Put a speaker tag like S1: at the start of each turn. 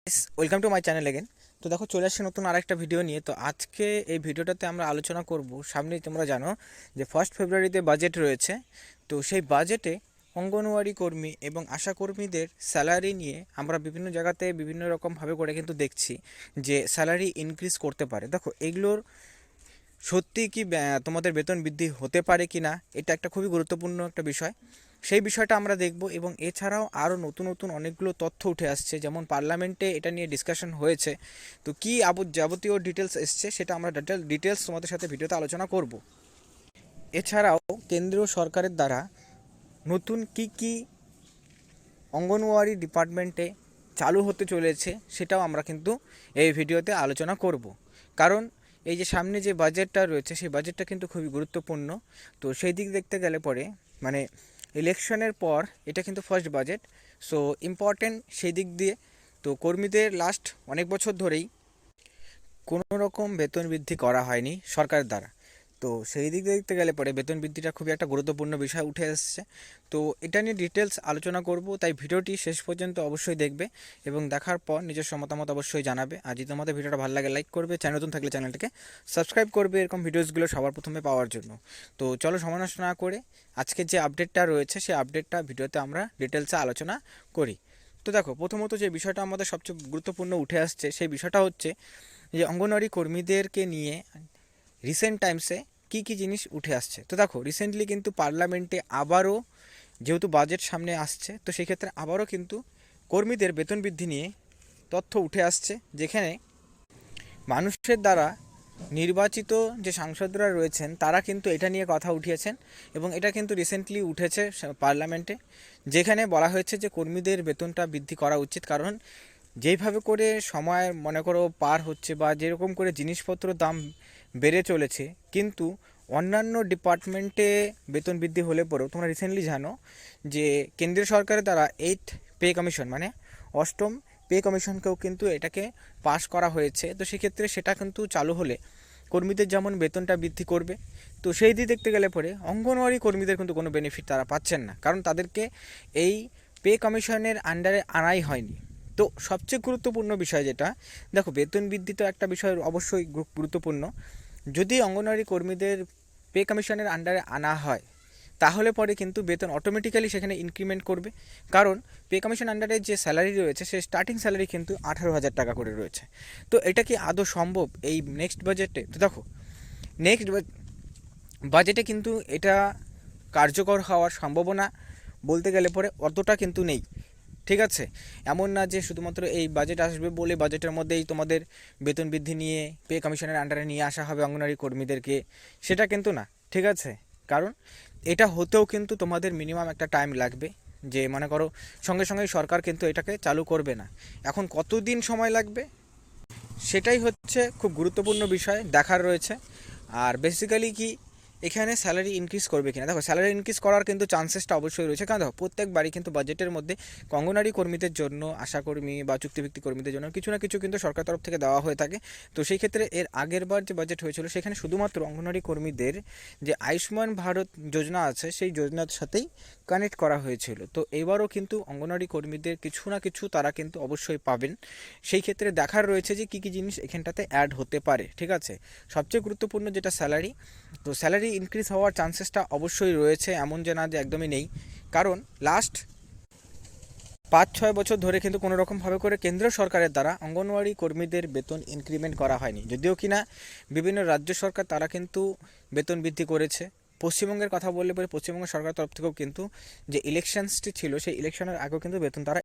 S1: Welcome to my channel again. তো দেখো, চলে আসছে নতুন আরেকটা ভিডিও নিয়ে। তো আজকে এই ভিডিওটাতে আমরা আলোচনা করব, সামনেই তোমরা জানো যে 1 ফেব্রুয়ারিতে বাজেট রয়েছে। তো সেই বাজেটে অঙ্গনওয়াড়ি কর্মী এবং আশা কর্মীদের স্যালারি নিয়ে আমরা বিভিন্ন জায়গাতে বিভিন্ন রকমভাবে করে কিন্তু দেখছি যে স্যালারি ইনক্রিজ করতে পারে। দেখো, এগুলোর সত্যি কি তোমাদের বেতন বৃদ্ধি হতে পারে কি না, এটা একটা খুবই গুরুত্বপূর্ণ একটা বিষয়। সেই বিষয়টা আমরা দেখব, এবং এছাড়াও আরও নতুন নতুন অনেকগুলো তথ্য উঠে আসছে, যেমন পার্লামেন্টে এটা নিয়ে ডিসকাশন হয়েছে। তো কী যাবতীয় ডিটেলস এসছে সেটা আমরা ডিটেলস তোমাদের সাথে ভিডিওতে আলোচনা করব। এছাড়াও কেন্দ্রীয় সরকারের দ্বারা নতুন কি কি অঙ্গনওয়াড়ি ডিপার্টমেন্টে চালু হতে চলেছে সেটাও আমরা কিন্তু এই ভিডিওতে আলোচনা করব। কারণ এই যে সামনে যে বাজেটটা রয়েছে সেই বাজেটটা কিন্তু খুবই গুরুত্বপূর্ণ। তো সেই দিক দেখতে গেলে পরে মানে ইলেকশনের পর এটা কিন্তু ফার্স্ট বাজেট, সো ইম্পর্টেন্ট সেই দিক দিয়ে। তো কর্মীদের লাস্ট অনেক বছর ধরেই কোনো রকম বেতন বৃদ্ধি করা হয়নি সরকারের দ্বারা। তো সেই দিক দেখতে গেলে পরে বেতন বৃদ্ধিটা খুবই একটা গুরুত্বপূর্ণ বিষয় উঠে আসছে। তো এটা নিয়ে ডিটেলস আলোচনা করব, তাই ভিডিওটি শেষ পর্যন্ত অবশ্যই দেখবে এবং দেখার পর নিজস্ব মতামত অবশ্যই জানাবে। আর যদি তোমাদের ভিডিওটা ভালো লাগে লাইক করবে, চ্যানেল নতুন থাকলে চ্যানেলটিকে সাবস্ক্রাইব করবে এরকম ভিডিওসগুলো সবার প্রথমে পাওয়ার জন্য। তো চলো সময় নষ্ট না করে আজকে যে আপডেটটা রয়েছে সেই আপডেটটা ভিডিওতে আমরা ডিটেলসে আলোচনা করি। তো দেখো, প্রথমত যে বিষয়টা আমাদের সবচেয়ে গুরুত্বপূর্ণ উঠে আসছে সেই বিষয়টা হচ্ছে যে অঙ্গনওয়াড়ি কর্মীদেরকে নিয়ে রিসেন্ট টাইমসে কী কী জিনিস উঠে আসছে। তো দেখো, রিসেন্টলি কিন্তু পার্লামেন্টে আবারও যেহেতু বাজেট সামনে আসছে, তো সেই ক্ষেত্রে আবারও কিন্তু কর্মীদের বেতন বৃদ্ধি নিয়ে তথ্য উঠে আসছে, যেখানে মানুষের দ্বারা নির্বাচিত যে সাংসদরা রয়েছেন তারা কিন্তু এটা নিয়ে কথা উঠিয়েছেন, এবং এটা কিন্তু রিসেন্টলি উঠেছে পার্লামেন্টে, যেখানে বলা হয়েছে যে কর্মীদের বেতনটা বৃদ্ধি করা উচিত। কারণ যেইভাবে করে সময় মনে করো পার হচ্ছে বা যেরকম করে জিনিসপত্র দাম বেড়ে চলেছে, কিন্তু অন্যান্য ডিপার্টমেন্টে বেতন বৃদ্ধি হলে পরেও তোমরা রিসেন্টলি জানো যে কেন্দ্রীয় সরকারের দ্বারা 8th পে কমিশন মানে অষ্টম পে কমিশনকেও কিন্তু এটাকে পাস করা হয়েছে। তো সেক্ষেত্রে সেটা কিন্তু চালু হলে কর্মীদের যেমন বেতনটা বৃদ্ধি করবে, তো সেই দিক দেখতে গেলে পরে অঙ্গনওয়াড়ি কর্মীদের কিন্তু কোনো বেনিফিট তারা পাচ্ছেন না, কারণ তাদেরকে এই পে কমিশনের আন্ডারে আনাই হয়নি। তো সবচেয়ে গুরুত্বপূর্ণ বিষয় যেটা, দেখো, বেতন বৃদ্ধি তো একটা বিষয় অবশ্যই গুরুত্বপূর্ণ। যদি অঙ্গনওয়াড়ি কর্মীদের পে কমিশনের আন্ডারে আনা হয় তাহলে পরে কিন্তু বেতন অটোমেটিক্যালি সেখানে ইনক্রিমেন্ট করবে। কারণ পে কমিশন আন্ডারে যে স্যালারি রয়েছে সে স্টার্টিং স্যালারি কিন্তু 18,000 টাকা করে রয়েছে। তো এটা কি আদৌ সম্ভব এই নেক্সট বাজেটে? তো দেখো, নেক্সট বাজেটে কিন্তু এটা কার্যকর হওয়ার সম্ভাবনা বলতে গেলে পরে অতটা কিন্তু নেই। ঠিক আছে, এমন না যে শুধুমাত্র এই বাজেট আসবে বলে বাজেটের মধ্যেই তোমাদের বেতন বৃদ্ধি নিয়ে পে কমিশনের আন্ডারে নিয়ে আসা হবে অঙ্গনওয়াড়ি কর্মীদেরকে, সেটা কিন্তু না। ঠিক আছে, কারণ এটা হতেও কিন্তু তোমাদের মিনিমাম একটা টাইম লাগবে। যে মনে করো সঙ্গে সঙ্গেই সরকার কিন্তু এটাকে চালু করবে না, এখন কতদিন সময় লাগবে সেটাই হচ্ছে খুব গুরুত্বপূর্ণ বিষয় দেখার রয়েছে। আর বেসিক্যালি কি এখানে স্যালারি ইনক্রিজ করবে কিনা, দেখো স্যালারি ইনক্রিজ করার কিন্তু চান্সেসটা অবশ্যই রয়েছে। কারণ দেখো, প্রত্যেকবারই কিন্তু বাজেটের মধ্যে অঙ্গনওয়াড়ি কর্মীদের জন্য, আশাকর্মী বা চুক্তিভিত্তিক কর্মীদের জন্য কিছু না কিছু কিন্তু সরকার তরফ থেকে দেওয়া হয়ে থাকে। তো সেই ক্ষেত্রে এর আগের বার যে বাজেট হয়েছিল সেখানে শুধুমাত্র অঙ্গনওয়াড়ি কর্মীদের যে আয়ুষ্মান ভারত যোজনা আছে সেই যোজনার সাথেই কানেক্ট করা হয়েছিল। তো এবারও কিন্তু অঙ্গনওয়াড়ি কর্মীদের কিছু না কিছু তারা কিন্তু অবশ্যই পাবেন। সেই ক্ষেত্রে দেখার রয়েছে যে কী কী জিনিস এখানটাতে অ্যাড হতে পারে। ঠিক আছে, সবচেয়ে গুরুত্বপূর্ণ যেটা স্যালারি, তো স্যালারি ইনক্রিজ হওয়ার চান্সেসটা অবশ্যই রয়েছে, এমন যে না যে একদমই নেই। কারণ লাস্ট 5-6 বছর ধরে কিন্তু কোনো রকমভাবে করে কেন্দ্র সরকারের দ্বারা অঙ্গনওয়াড়ি কর্মীদের বেতন ইনক্রিমেন্ট করা হয়নি, যদিও কিনা বিভিন্ন রাজ্য সরকার তারা কিন্তু বেতন বৃদ্ধি করেছে। পশ্চিমবঙ্গের কথা বললে পরে পশ্চিমবঙ্গ সরকারের তরফ থেকেও কিন্তু যে ইলেকশনসটি ছিল সেই ইলেকশনের আগেও কিন্তু বেতন তারা